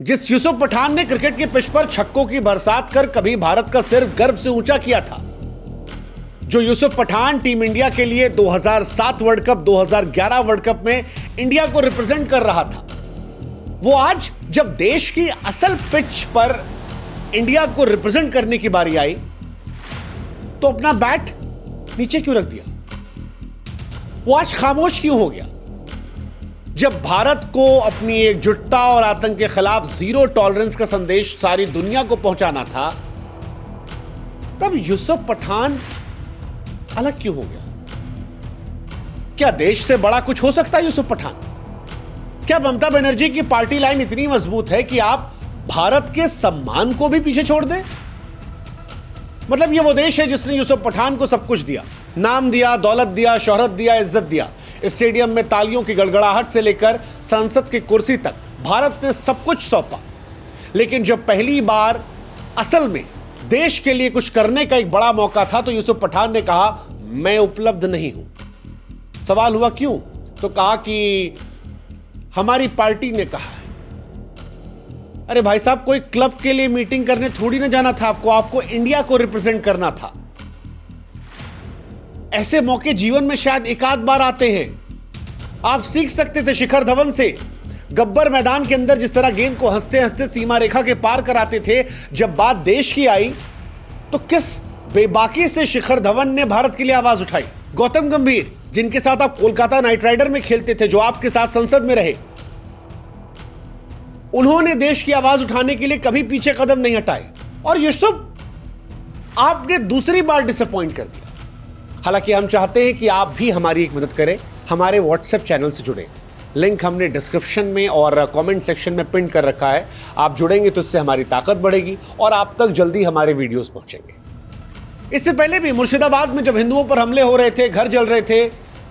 जिस यूसुफ पठान ने क्रिकेट की पिच पर छक्कों की बरसात कर कभी भारत का सिर गर्व से ऊंचा किया था, जो यूसुफ पठान टीम इंडिया के लिए 2007 वर्ल्ड कप, 2011 वर्ल्ड कप में इंडिया को रिप्रेजेंट कर रहा था, वो आज जब देश की असल पिच पर इंडिया को रिप्रेजेंट करने की बारी आई तो अपना बैट नीचे क्यों रख दिया? वो आज खामोश क्यों हो गया? जब भारत को अपनी एकजुटता और आतंक के खिलाफ जीरो टॉलरेंस का संदेश सारी दुनिया को पहुंचाना था, तब यूसुफ पठान अलग क्यों हो गया? क्या देश से बड़ा कुछ हो सकता है यूसुफ पठान? क्या ममता बनर्जी की पार्टी लाइन इतनी मजबूत है कि आप भारत के सम्मान को भी पीछे छोड़ दें? मतलब ये वो देश है जिसने यूसुफ पठान को सब कुछ दिया, नाम दिया, दौलत दिया, शोहरत दिया, इज्जत दिया। स्टेडियम में तालियों की गड़गड़ाहट से लेकर संसद की कुर्सी तक भारत ने सब कुछ सौंपा। लेकिन जब पहली बार असल में देश के लिए कुछ करने का एक बड़ा मौका था तो यूसुफ पठान ने कहा, मैं उपलब्ध नहीं हूं। सवाल हुआ क्यों? तो कहा कि हमारी पार्टी ने कहा है। अरे भाई साहब, कोई क्लब के लिए मीटिंग करने थोड़ी ना जाना था आपको इंडिया को रिप्रेजेंट करना था। ऐसे मौके जीवन में शायद एक आध बार आते हैं। आप सीख सकते थे शिखर धवन से। गब्बर मैदान के अंदर जिस तरह गेंद को हंसते हंसते सीमा रेखा के पार कराते थे, जब बात देश की आई तो किस बेबाकी से शिखर धवन ने भारत के लिए आवाज उठाई। गौतम गंभीर, जिनके साथ आप कोलकाता नाइट राइडर में खेलते थे, जो आपके साथ संसद में रहे, उन्होंने देश की आवाज उठाने के लिए कभी पीछे कदम नहीं हटाए। और यूसुफ, आपने दूसरी बार डिसअपॉइंट कर दिया। हालांकि हम चाहते हैं कि आप भी हमारी एक मदद करें, हमारे व्हाट्सएप चैनल से जुड़ें। लिंक हमने डिस्क्रिप्शन में और कमेंट सेक्शन में पिन कर रखा है। आप जुड़ेंगे तो इससे हमारी ताकत बढ़ेगी और आप तक जल्दी हमारे वीडियोस पहुंचेंगे। इससे पहले भी मुर्शिदाबाद में जब हिंदुओं पर हमले हो रहे थे, घर जल रहे थे,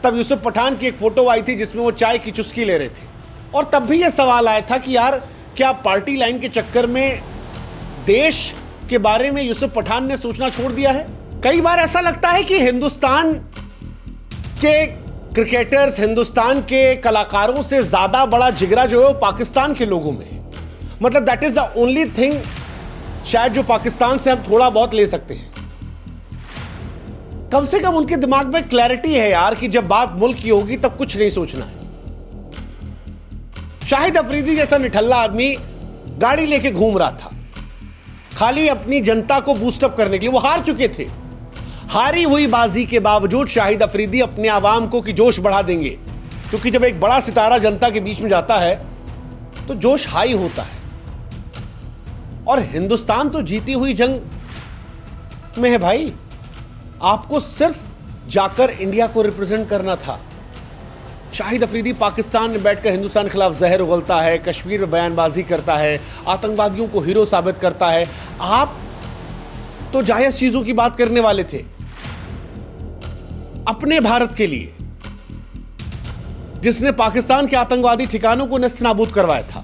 तब यूसुफ पठान की एक फोटो आई थी जिसमें वो चाय की चुस्की ले रहे थे। और तब भी यह सवाल आया था कि यार, क्या पार्टी लाइन के चक्कर में देश के बारे में यूसुफ पठान ने सोचना छोड़ दिया है? कई बार ऐसा लगता है कि हिंदुस्तान के क्रिकेटर्स, हिंदुस्तान के कलाकारों से ज्यादा बड़ा जिगरा जो है वो पाकिस्तान के लोगों में है। मतलब that is the only thing शायद जो पाकिस्तान से हम थोड़ा बहुत ले सकते हैं। कम से कम उनके दिमाग में क्लैरिटी है यार कि जब बात मुल्क की होगी तब कुछ नहीं सोचना है। शाहिद अफरीदी जैसा निठल्ला आदमी गाड़ी लेके घूम रहा था, खाली अपनी जनता को बूस्टअप करने के लिए। वो हार चुके थे। हारी हुई बाजी के बावजूद शाहिद अफरीदी अपने आवाम को कि जोश बढ़ा देंगे, क्योंकि जब एक बड़ा सितारा जनता के बीच में जाता है तो जोश हाई होता है। और हिंदुस्तान तो जीती हुई जंग में है भाई। आपको सिर्फ जाकर इंडिया को रिप्रेजेंट करना था। शाहिद अफरीदी पाकिस्तान में बैठकर हिंदुस्तान के खिलाफ जहर उगलता है, कश्मीर में बयानबाजी करता है, आतंकवादियों को हीरो साबित करता है। आप तो जायज चीजों की बात करने वाले थे अपने भारत के लिए, जिसने पाकिस्तान के आतंकवादी ठिकानों को नस्तानाबूद करवाया था।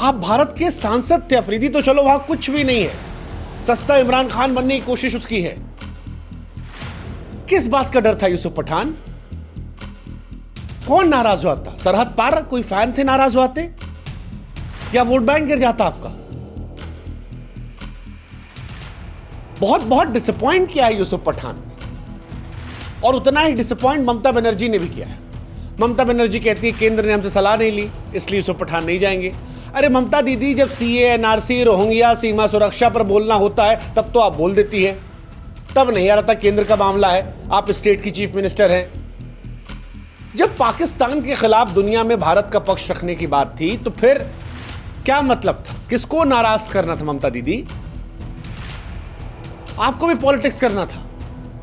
आप भारत के सांसद थे। अफरीदी तो चलो वहां कुछ भी नहीं है, सस्ता इमरान खान बनने की कोशिश उसकी है। किस बात का डर था यूसुफ पठान? कौन नाराज हुआ था? सरहद पार कोई फैन थे नाराज हुआते, या वोट बैंक गिर जाता आपका? बहुत डिसअपॉइंट किया है यूसुफ पठान ने, और उतना ही डिसअपॉइंट ममता बनर्जी ने भी किया है। ममता बनर्जी कहती है केंद्र ने हमसे सलाह नहीं ली, इसलिए यूसुफ पठान नहीं जाएंगे। अरे ममता दीदी, जब सीए, एनआरसी, रोहिंग्या, सीमा सुरक्षा पर बोलना होता है तब तो आप बोल देती है। तब नहीं आ रहा था केंद्र का मामला है, आप स्टेट की चीफ मिनिस्टर हैं। जब पाकिस्तान के खिलाफ दुनिया में भारत का पक्ष रखने की बात थी तो फिर क्या मतलब था? किसको नाराज करना था ममता दीदी? आपको भी पॉलिटिक्स करना था,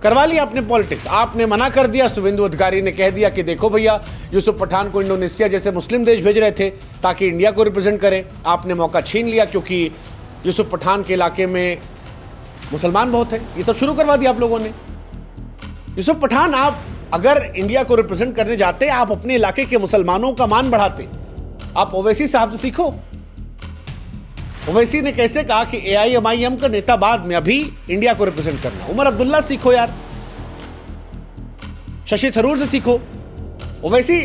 करवा लिया आपने पॉलिटिक्स। आपने मना कर दिया, शुभेंदु अधिकारी ने कह दिया कि देखो भैया, यूसुफ पठान को इंडोनेशिया जैसे मुस्लिम देश भेज रहे थे ताकि इंडिया को रिप्रेजेंट करें। आपने मौका छीन लिया क्योंकि यूसुफ पठान के इलाके में मुसलमान बहुत हैं। ये सब शुरू करवा दिया आप लोगों ने। यूसुफ पठान, आप अगर इंडिया को रिप्रेजेंट करने जाते, आप अपने इलाके के मुसलमानों का मान बढ़ाते। आप ओवैसी साहब से सीखो। ओवैसी ने कैसे कहा कि एआईएमआईएम का नेता बाद में, अभी इंडिया को रिप्रेजेंट करना। उमर अब्दुल्ला सीखो यार, शशि थरूर से सीखो। ओवैसी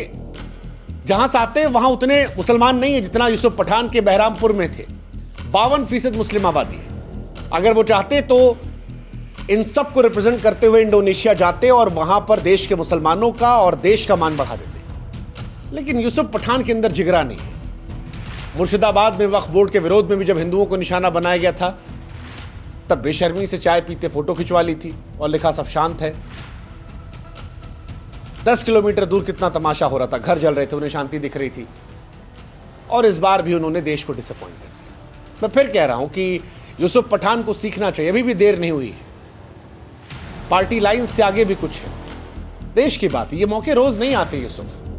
जहां से आते हैं वहां उतने मुसलमान नहीं है जितना यूसुफ पठान के बहरामपुर में थे। 52% मुस्लिम आबादी है। अगर वो चाहते तो इन सब को रिप्रेजेंट करते हुए इंडोनेशिया जाते और वहां पर देश के मुसलमानों का और देश का मान बढ़ा देते। लेकिन यूसुफ पठान के अंदर जिगरा नहीं है। मुर्शिदाबाद में वक्फ बोर्ड के विरोध में भी जब हिंदुओं को निशाना बनाया गया था तब बेशर्मी से चाय पीते फोटो खिंचवा ली थी और लिखा सब शांत है। 10 किलोमीटर दूर कितना तमाशा हो रहा था, घर जल रहे थे, उन्हें शांति दिख रही थी। और इस बार भी उन्होंने देश को डिसअपॉइंट कर दिया। मैं फिर कह रहा हूं कि यूसुफ पठान को सीखना चाहिए, अभी भी देर नहीं हुई है। पार्टी लाइन से आगे भी कुछ है। देश की बात है, ये मौके रोज नहीं आते यूसुफ।